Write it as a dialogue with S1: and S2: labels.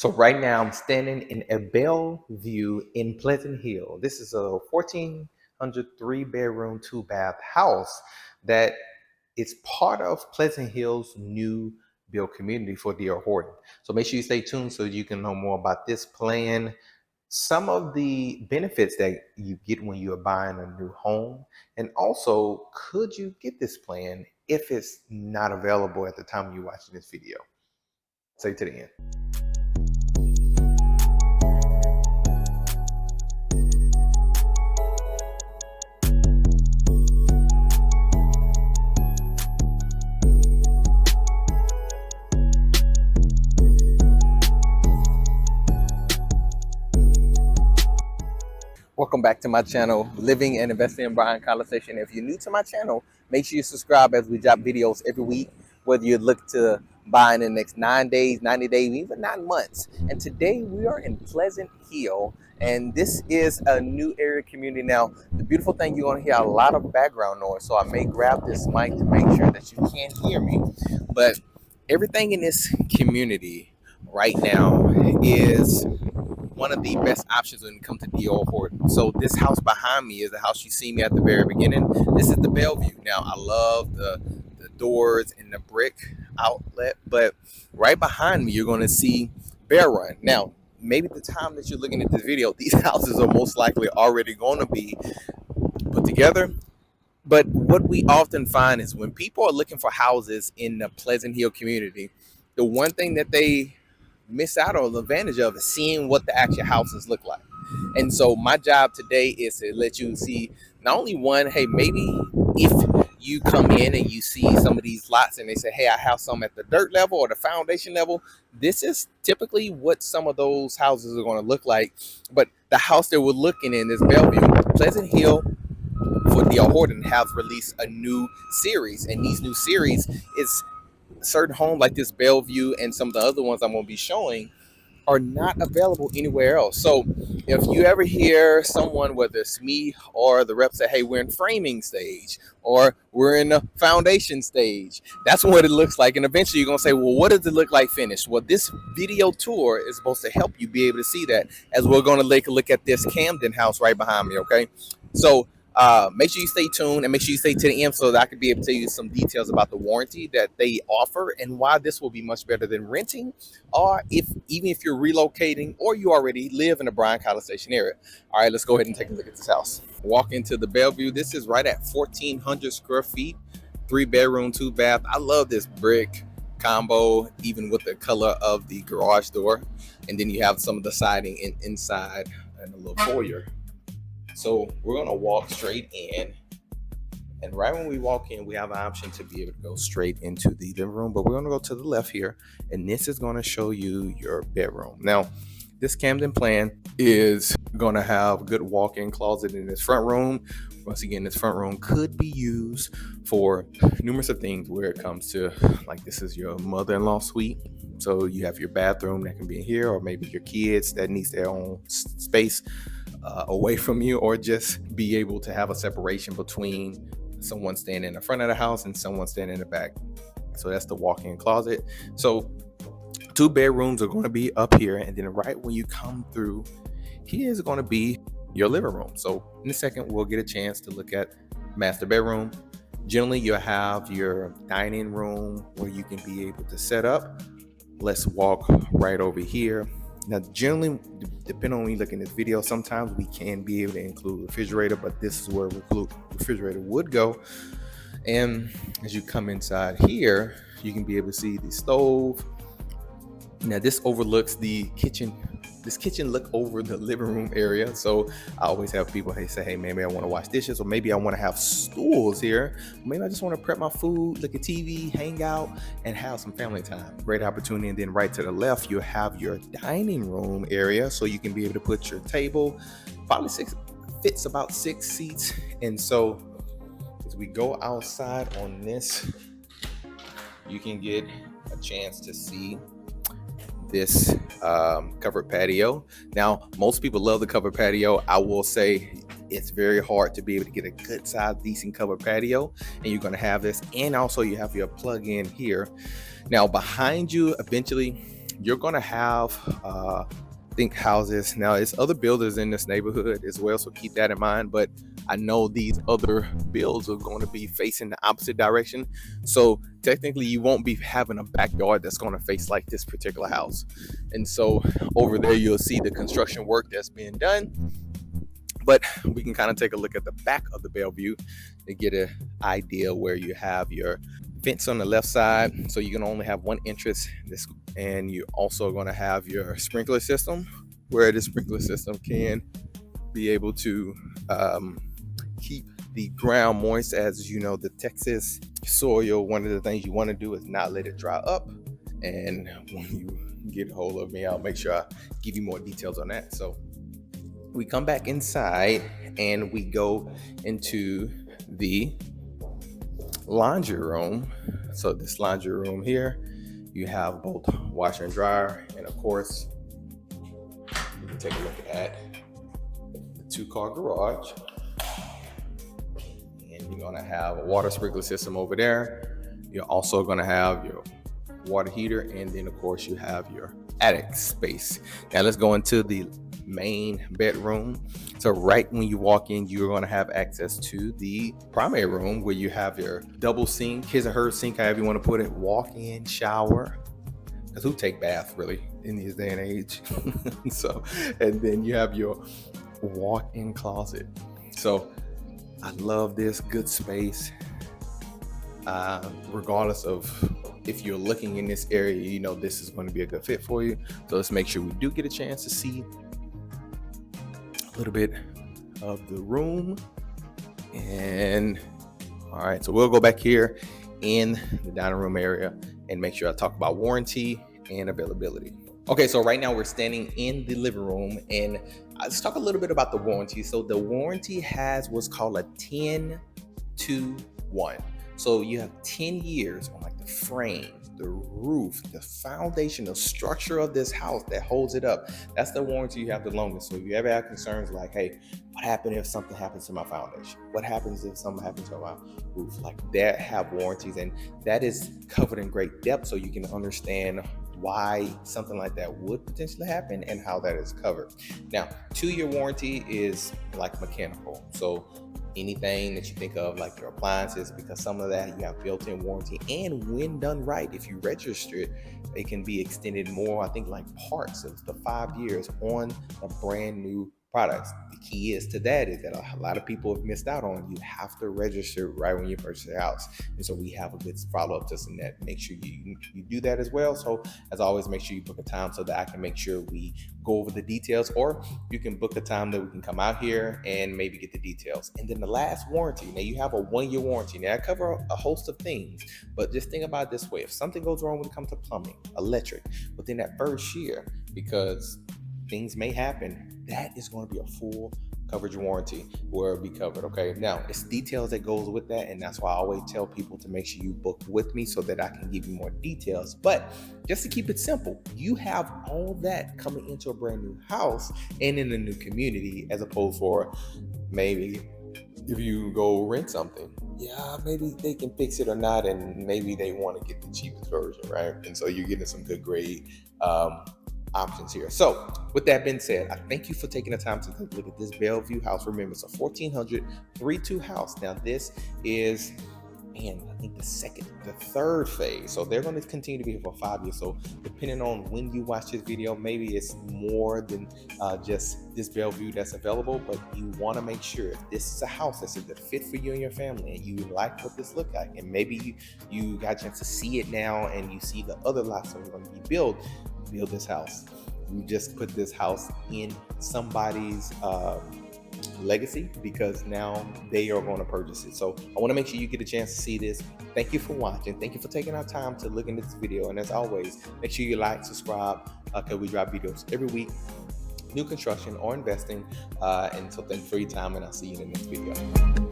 S1: So right now I'm standing in a Bellevue in Pleasant Hill. This is a 1,400 3-bedroom, 2-bath house that is part of Pleasant Hill's new build community for D.R. Horton. So make sure you stay tuned so you can know more about this plan, some of the benefits that you get when you are buying a new home, and also could you get this plan if it's not available at the time you're watching this video. Stay to the end. Welcome back to my channel, Living and Investing in Bryan College Station. If you're new to my channel, make sure you subscribe as we drop videos every week, whether you look to buy in the next 9 days, 90 days, even 9 months. And today we are in Pleasant Hill, and this is a new area community. Now, the beautiful thing, you're gonna hear a lot of background noise, so I may grab this mic to make sure that you can hear me. But everything in this community right now is one of the best options when it comes to D.R. Horton. So this house behind me is the house you see me at the very beginning. This is the Bellevue. Now I love the doors and the brick outlet, but right behind me you're going to see Bear Run. Now maybe the time that you're looking at this video, these houses are most likely already going to be put together. But what we often find is when people are looking for houses in the Pleasant Hill community, the one thing that they miss out on the advantage of is seeing what the actual houses look like. And so my job today is to let you see not only one, hey, maybe if you come in and you see some of these lots and they say, hey, I have some at the dirt level or the foundation level, this is typically what some of those houses are going to look like. But the house that we're looking in is Bellevue. Pleasant Hill for D.R. Horton have released a new series, and these new series is certain homes like this Bellevue and some of the other ones I'm going to be showing are not available anywhere else. So if you ever hear someone, whether it's me or the rep, say, hey, we're in framing stage or we're in the foundation stage, that's what it looks like. And eventually you're going to say, well, what does it look like finished? Well, this video tour is supposed to help you be able to see that, as we're going to take a look at this Camden house right behind me. Okay, so make sure you stay tuned and make sure you stay to the end so that I can be able to tell you some details about the warranty that they offer and why this will be much better than renting, or even if you're relocating or you already live in the Bryan College Station area. All right, let's go ahead and take a look at this house. Walk into the Bellevue. This is right at 1,400 square feet, 3-bedroom, 2-bath. I love this brick combo, even with the color of the garage door. And then you have some of the siding inside and a little foyer. So we're gonna walk straight in, and right when we walk in, we have an option to be able to go straight into the living room, but we're gonna go to the left here, and this is gonna show you your bedroom. Now, this Camden plan is gonna have a good walk-in closet in this front room. Once again, this front room could be used for numerous of things where it comes to, like, this is your mother-in-law suite. So you have your bathroom that can be in here, or maybe your kids that needs their own space away from you, or just be able to have a separation between someone standing in the front of the house and someone standing in the back. So that's the walk-in closet. So 2 bedrooms are going to be up here, and then right when you come through here is going to be your living room. So in a second we'll get a chance to look at master bedroom. Generally you'll have your dining room where you can be able to set up. Let's walk right over here. Now, generally, depending on when you look in this video, sometimes we can be able to include refrigerator, but this is where refrigerator would go. And as you come inside here, you can be able to see the stove. Now, this overlooks the kitchen. This kitchen look over the living room area. So I always have people say, hey, maybe I want to wash dishes, or maybe I want to have stools here. Maybe I just want to prep my food, look at TV, hang out, and have some family time. Great opportunity. And then right to the left, you have your dining room area. So you can be able to put your table, probably fits about 6 seats. And so as we go outside on this, you can get a chance to see this covered patio. Now, most people love the covered patio. I will say it's very hard to be able to get a good size, decent covered patio, and you're going to have this. And also you have your plug-in here. Now, behind you, eventually you're going to have think houses. Now, it's other builders in this neighborhood as well, so keep that in mind. But I know these other builds are going to be facing the opposite direction. So technically, you won't be having a backyard that's going to face like this particular house. And so over there, you'll see the construction work that's being done. But we can kind of take a look at the back of the Bellevue to get an idea where you have your fence on the left side, so you can only have one entrance. And you're also going to have your sprinkler system, where the sprinkler system can be able to keep the ground moist. As you know, the Texas soil, one of the things you want to do is not let it dry up. And when you get a hold of me, I'll make sure I give you more details on that. So we come back inside and we go into the laundry room. So this laundry room here, you have both washer and dryer, and of course you can take a look at the 2-car garage, and you're going to have a water sprinkler system over there. You're also going to have your water heater, and then of course you have your attic space. Now let's go into the main bedroom. So right when you walk in, you're going to have access to the primary room, where you have your double sink, his or her sink, however you want to put it, walk-in shower, because who take bath really in this day and age? So, and then you have your walk-in closet. So I love this, good space. Regardless of if you're looking in this area, you know this is going to be a good fit for you. So let's make sure we do get a chance to see a little bit of the room. And all right, so we'll go back here in the dining room area and make sure I talk about warranty and availability. Okay, so right now we're standing in the living room, and let's talk a little bit about the warranty. So the warranty has what's called a 10-to-1. So you have 10 years on like the frame, the roof, the foundation, the structure of this house that holds it up. That's the warranty you have the longest. So if you ever have concerns like, hey, what happens if something happens to my foundation? What happens if something happens to my roof? Like that have warranties, and that is covered in great depth, so you can understand why something like that would potentially happen and how that is covered. Now, 2-year warranty is like mechanical. So anything that you think of, like your appliances, because some of that you have built-in warranty, and when done right, if you register it, it can be extended more. I think like parts of the 5 years on a brand new products. The key is to that is that a lot of people have missed out on. You have to register right when you purchase your house, and so we have a good follow-up just in that. Make sure you do that as well. So as always, make sure you book a time so that I can make sure we go over the details, or you can book a time that we can come out here and maybe get the details. And then the last warranty. Now you have a 1-year warranty. Now I cover a host of things, but just think about it this way: if something goes wrong when it comes to plumbing, electric, within that first year, because things may happen, that is going to be a full coverage warranty where it'll be covered. Okay, now it's details that goes with that, and that's why I always tell people to make sure you book with me so that I can give you more details. But just to keep it simple, you have all that coming into a brand new house and in a new community, as opposed for maybe if you go rent something, yeah, maybe they can fix it or not, and maybe they want to get the cheapest version, right? And so you're getting some good grade options here. So with that being said, I thank you for taking the time to look at this Bellevue house. Remember, it's a 1,400 3-2 house. Now this is, man, I think the third phase. So they're going to continue to be here for 5 years. So depending on when you watch this video, maybe it's more than just this Bellevue that's available, but you want to make sure if this is a house that's a good fit for you and your family, and you like what this look like, and maybe you got a chance to see it now, and you see the other lots that are going to be built, build this house. You just put this house in somebody's legacy, because now they are going to purchase it. So I want to make sure you get a chance to see this. Thank you for watching. Thank you for taking our time to look into this video. And as always, make sure you like, subscribe, because we drop videos every week, new construction or investing. And so thank you for your time, and I'll see you in the next video.